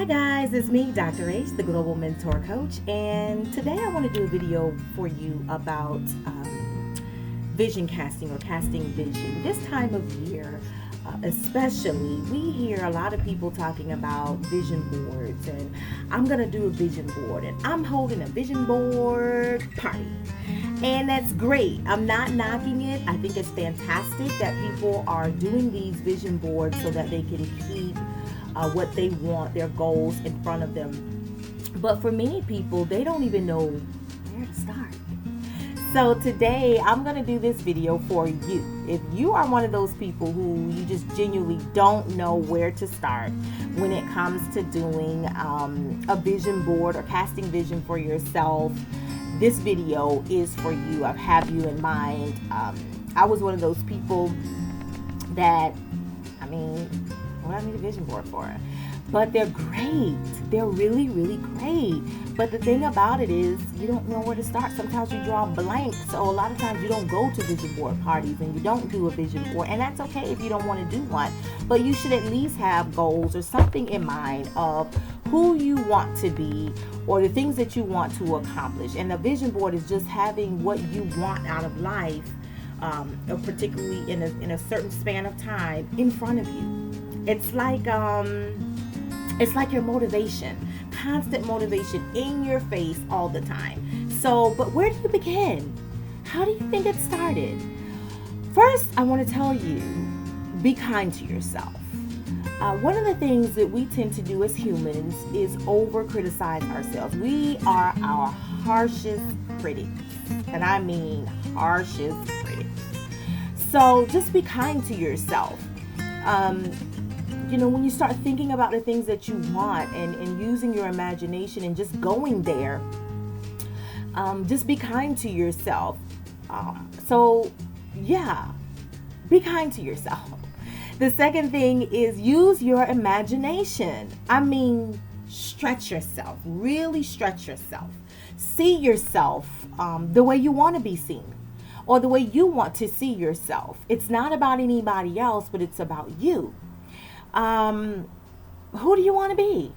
Hi guys, it's me, Dr. Ace, the Global Mentor Coach, and today I want to do a video for you about vision casting or casting vision. This time of year, especially, we hear a lot of people talking about vision boards, and I'm going to do a vision board, and I'm holding a vision board party. And that's great. I'm not knocking it. I think it's fantastic that people are doing these vision boards so that they can keep what they want, their goals in front of them. But for many people, they don't even know where to start. So today, I'm going to do this video for you. If you are one of those people who you just genuinely don't know where to start when it comes to doing a vision board or casting vision for yourself, this video is for you. I have you in mind. I was one of those people that, what I need a vision board for? But they're great. They're really, really great. But the thing about it is you don't know where to start. Sometimes you draw blank. So a lot of times you don't go to vision board parties and you don't do a vision board. And that's okay if you don't want to do one. But you should at least have goals or something in mind of who you want to be or the things that you want to accomplish. And a vision board is just having what you want out of life, particularly in a certain span of time, in front of you. It's like your motivation, constant motivation in your face all the time. So, but where do you begin? How do you think it started? First, I want to tell you, be kind to yourself. One of the things that we tend to do as humans is over-criticize ourselves. We are our harshest critics, and I mean harshest critics. So just be kind to yourself. When you start thinking about the things that you want and using your imagination and just going there, just be kind to yourself. Be kind to yourself. The second thing is use your imagination. Stretch yourself. Really stretch yourself. See yourself the way you want to be seen or the way you want to see yourself. It's not about anybody else, but it's about you. Who do you want to be?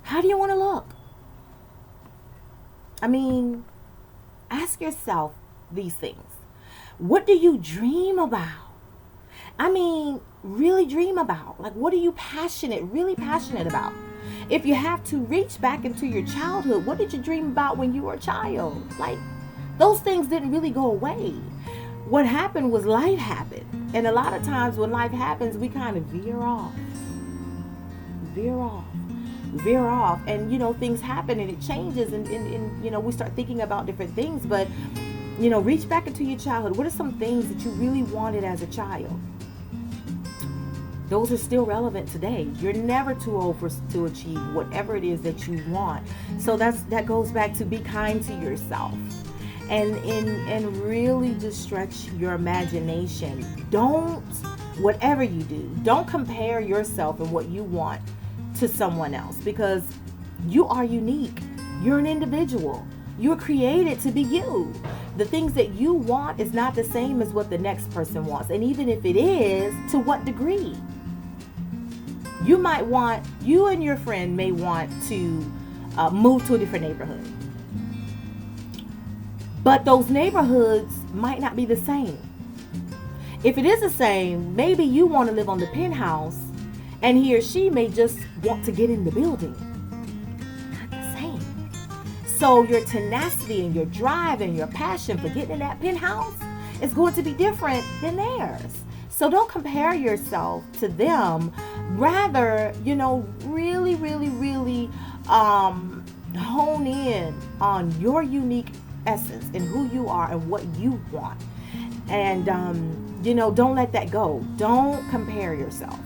How do you want to look? Ask yourself these things. What do you dream about? Really dream about. Like, what are you really passionate about? If you have to reach back into your childhood, what did you dream about when you were a child? Like, those things didn't really go away. What happened was life happened. And a lot of times when life happens, we kind of veer off. And, things happen and it changes and we start thinking about different things. But, reach back into your childhood. What are some things that you really wanted as a child? Those are still relevant today. You're never too old to achieve whatever it is that you want. So that goes back to be kind to yourself. And really just stretch your imagination. Whatever you do, don't compare yourself and what you want to someone else, because you are unique. You're an individual. You're created to be you. The things that you want is not the same as what the next person wants. And even if it is, to what degree? You and your friend may want to move to a different neighborhood. But those neighborhoods might not be the same. If it is the same, maybe you want to live on the penthouse and he or she may just want to get in the building. Not the same. So your tenacity and your drive and your passion for getting in that penthouse is going to be different than theirs. So don't compare yourself to them. Rather, really, really, really hone in on your unique essence and who you are and what you want. And don't let that go. Don't compare yourself,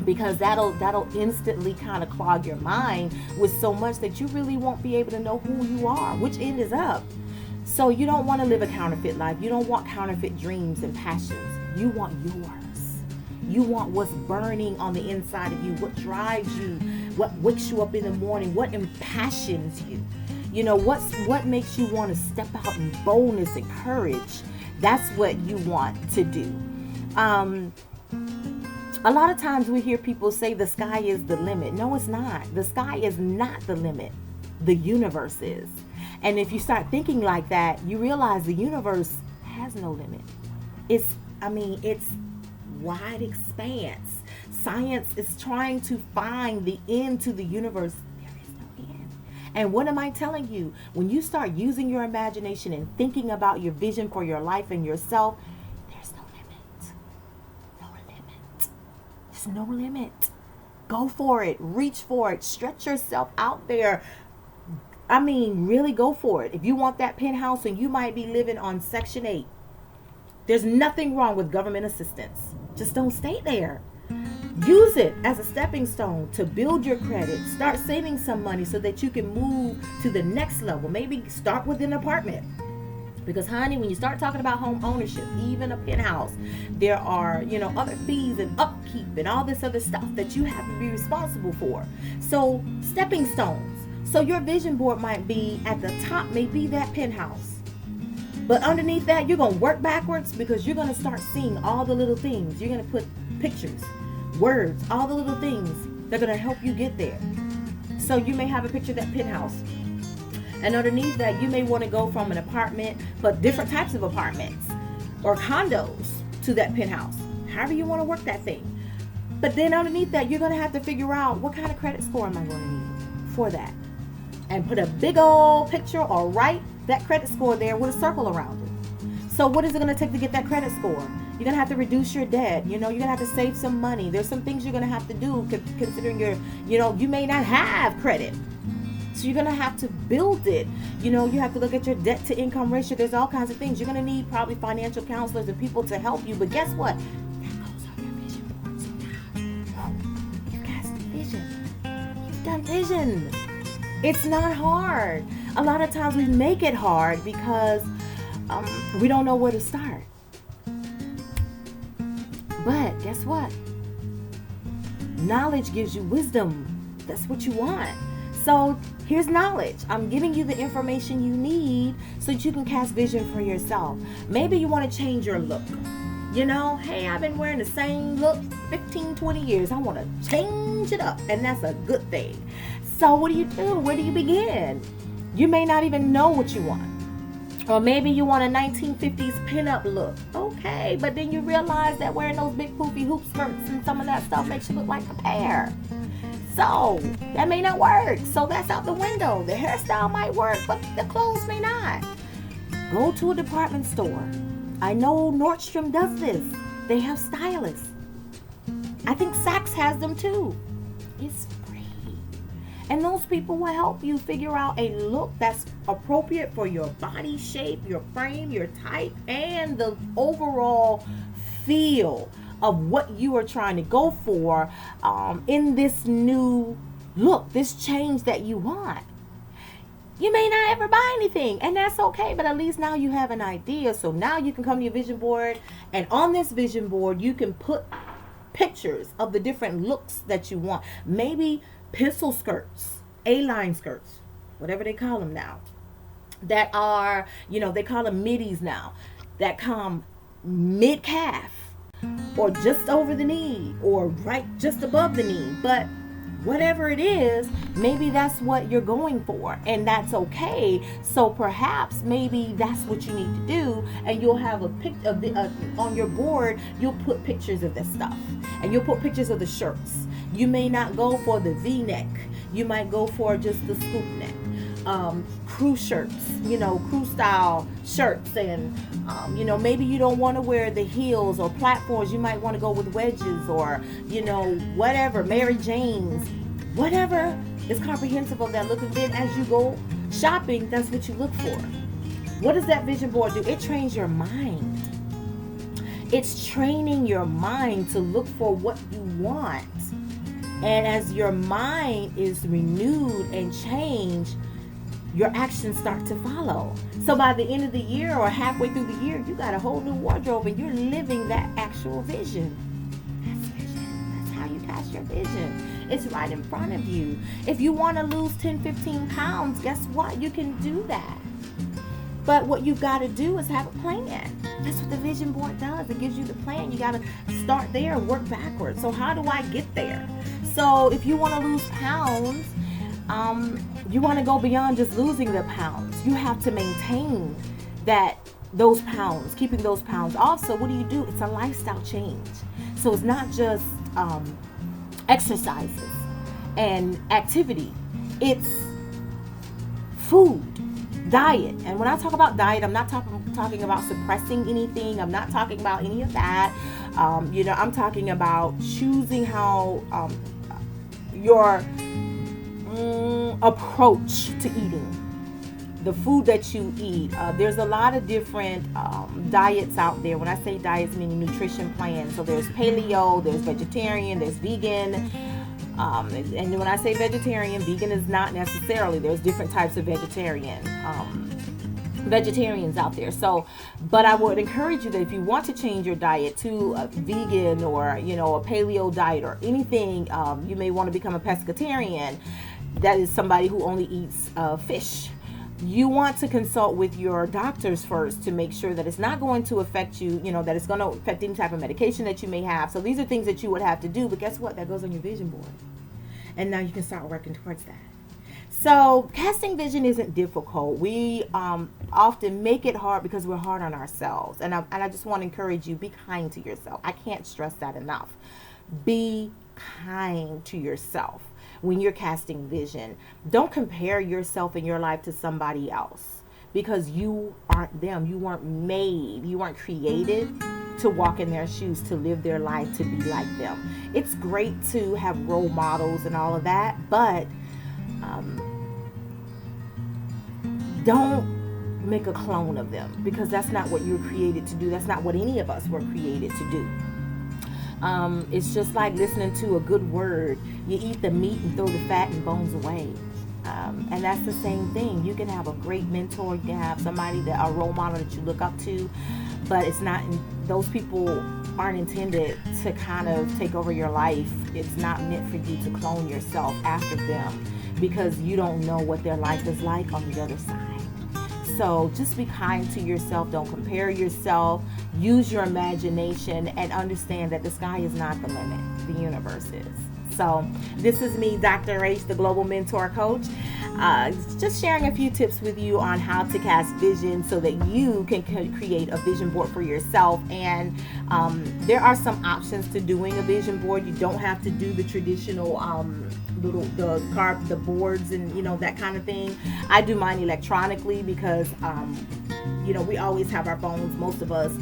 because that'll instantly kind of clog your mind with so much that you really won't be able to know who you are, which end is up. So you don't want to live a counterfeit life. You don't want counterfeit dreams and passions. You want yours. You want what's burning on the inside of you, what drives you, what wakes you up in the morning, what impassions you. What makes you want to step out in boldness and courage. That's what you want to do. A lot of times we hear people say the sky is the limit. No, it's not. The sky is not the limit. The universe is. And if you start thinking like that, you realize the universe has no limit. It's wide expanse. Science is trying to find the end to the universe. There is no end. And what am I telling you? When you start using your imagination and thinking about your vision for your life and yourself, there's no limit. No limit. There's no limit. Go for it. Reach for it. Stretch yourself out there. Really go for it. If you want that penthouse and you might be living on Section 8, there's nothing wrong with government assistance. Just don't stay there. Use it as a stepping stone to build your credit. Start saving some money so that you can move to the next level. Maybe start with an apartment. Because, honey, when you start talking about home ownership, even a penthouse, there are, other fees and upkeep and all this other stuff that you have to be responsible for. So, stepping stones. So your vision board might be at the top, may be that penthouse. But underneath that, you're going to work backwards because you're going to start seeing all the little things. You're going to put pictures, words, all the little things that are going to help you get there. So you may have a picture of that penthouse. And underneath that, you may want to go from an apartment, but different types of apartments or condos to that penthouse. However you want to work that thing. But then underneath that, you're going to have to figure out what kind of credit score am I going to need for that. And put a big old picture or write that credit score there with a circle around it. So what is it going to take to get that credit score? You're going to have to reduce your debt. You're going to have to save some money. There's some things you're going to have to do considering you may not have credit. So you're going to have to build it. You have to look at your debt to income ratio. There's all kinds of things. You're going to need probably financial counselors and people to help you. But guess what? That goes on your vision board. So now you've got some vision. You've done vision. It's not hard. A lot of times we make it hard because we don't know where to start. But guess what? Knowledge gives you wisdom. That's what you want. So here's knowledge. I'm giving you the information you need so that you can cast vision for yourself. Maybe you want to change your look. Hey, I've been wearing the same look 15, 20 years. I want to change it up. And that's a good thing. So what do you do? Where do you begin? You may not even know what you want. Or maybe you want a 1950s pinup look. Okay, but then you realize that wearing those big poofy hoop skirts and some of that stuff makes you look like a pear. So that may not work. So that's out the window. The hairstyle might work, but the clothes may not. Go to a department store. I know Nordstrom does this. They have stylists. I think Saks has them too. It's free. And those people will help you figure out a look that's appropriate for your body shape, your frame, your type, and the overall feel of what you are trying to go for in this new look, this change that you want. You may not ever buy anything, and that's okay, but at least now you have an idea. So now you can come to your vision board, and on this vision board, you can put pictures of the different looks that you want. Maybe pencil skirts, A-line skirts, whatever they call them now, that are, they call them middies now, that come mid-calf or just over the knee or right just above the knee. But whatever it is, maybe that's what you're going for, and that's okay. So perhaps maybe that's what you need to do, and you'll have a pic of on your board. You'll put pictures of this stuff, and you'll put pictures of the shirts. You may not go for the V-neck. You might go for just the scoop neck. Crew shirts, crew style shirts, and maybe you don't want to wear the heels or platforms. You might want to go with wedges or whatever, Mary Jane's, whatever is comprehensive of that look. And then as you go shopping, that's what you look for. What does that vision board do? It trains your mind. It's training your mind to look for what you want. And as your mind is renewed and changed, your actions start to follow. So by the end of the year or halfway through the year, you got a whole new wardrobe and you're living that actual vision. That's vision. That's how you cast your vision. It's right in front of you. If you want to lose 10, 15 pounds, guess what? You can do that. But what you've got to do is have a plan. That's what the vision board does. It gives you the plan. You got to start there and work backwards. So how do I get there? So if you want to lose pounds, you want to go beyond just losing the pounds. You have to maintain those pounds, keeping those pounds off. So what do? It's a lifestyle change. So it's not just exercises and activity. It's food, diet. And when I talk about diet, I'm not talking about suppressing anything. I'm not talking about any of that. I'm talking about choosing how your approach to eating, the food that you eat. There's a lot of different diets out there. When I say diets, meaning nutrition plans. So there's paleo, there's vegetarian, there's vegan. And when I say vegetarian, vegan is not necessarily. There's different types of vegetarians out there. So, but I would encourage you that if you want to change your diet to a vegan or, a paleo diet or anything, you may want to become a pescatarian. That is somebody who only eats fish. You want to consult with your doctors first to make sure that it's not going to affect you, that it's going to affect any type of medication that you may have. So these are things that you would have to do, but guess what? That goes on your vision board. And now you can start working towards that. So casting vision isn't difficult. We often make it hard because we're hard on ourselves. And I just want to encourage you, be kind to yourself. I can't stress that enough. Be kind to yourself when you're casting vision. Don't compare yourself and your life to somebody else, because you aren't them. You weren't made, you weren't created to walk in their shoes, to live their life, to be like them. It's great to have role models and all of that, but don't make a clone of them, because that's not what you're created to do. That's not what any of us were created to do. It's just like listening to a good word. You eat the meat and throw the fat and bones away. And that's the same thing. You can have a great mentor. You can have somebody a role model that you look up to, but it's not, those people aren't intended to kind of take over your life. It's not meant for you to clone yourself after them, because you don't know what their life is like on the other side. So just be kind to yourself. Don't compare yourself. Use your imagination and understand that the sky is not the limit. The universe is. So this is me, Dr. H, the Global Mentor Coach. Just sharing a few tips with you on how to cast vision so that you can create a vision board for yourself. And there are some options to doing a vision board. You don't have to do the traditional the boards and that kind of thing. I do mine electronically because we always have our phones, most of us.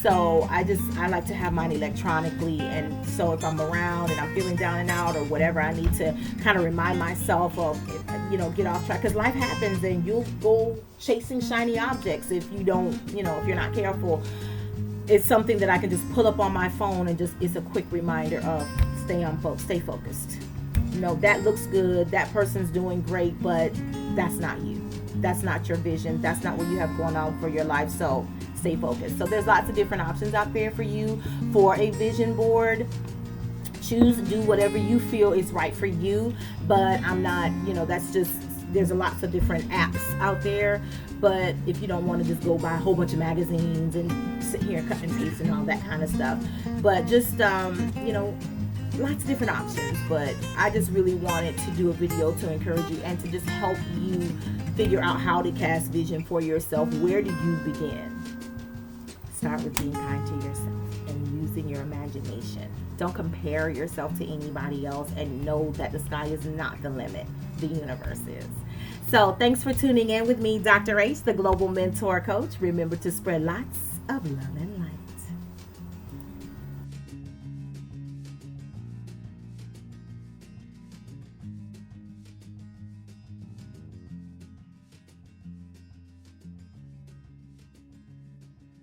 So I like to have mine electronically, and so if I'm around and I'm feeling down and out or whatever, I need to kind of remind myself of, get off track, because life happens and you'll go chasing shiny objects if you don't, if you're not careful. It's something that I can just pull up on my phone and it's a quick reminder of stay focused. That looks good, that person's doing great, but that's not you. That's not your vision. That's not what you have going on for your life. So stay focused. So there's lots of different options out there for you for a vision board. Do whatever you feel is right for you, but I'm not, that's just, there's lots of different apps out there. But if you don't want to just go buy a whole bunch of magazines and sit here and cut and paste and all that kind of stuff, but just lots of different options. But I just really wanted to do a video to encourage you and to just help you figure out how to cast vision for yourself. Where do you begin? Start with being kind to yourself and using your imagination. Don't compare yourself to anybody else, and know that the sky is not the limit. The universe is. So thanks for tuning in with me, Dr. H, the Global Mentor Coach. Remember to spread lots of love and light.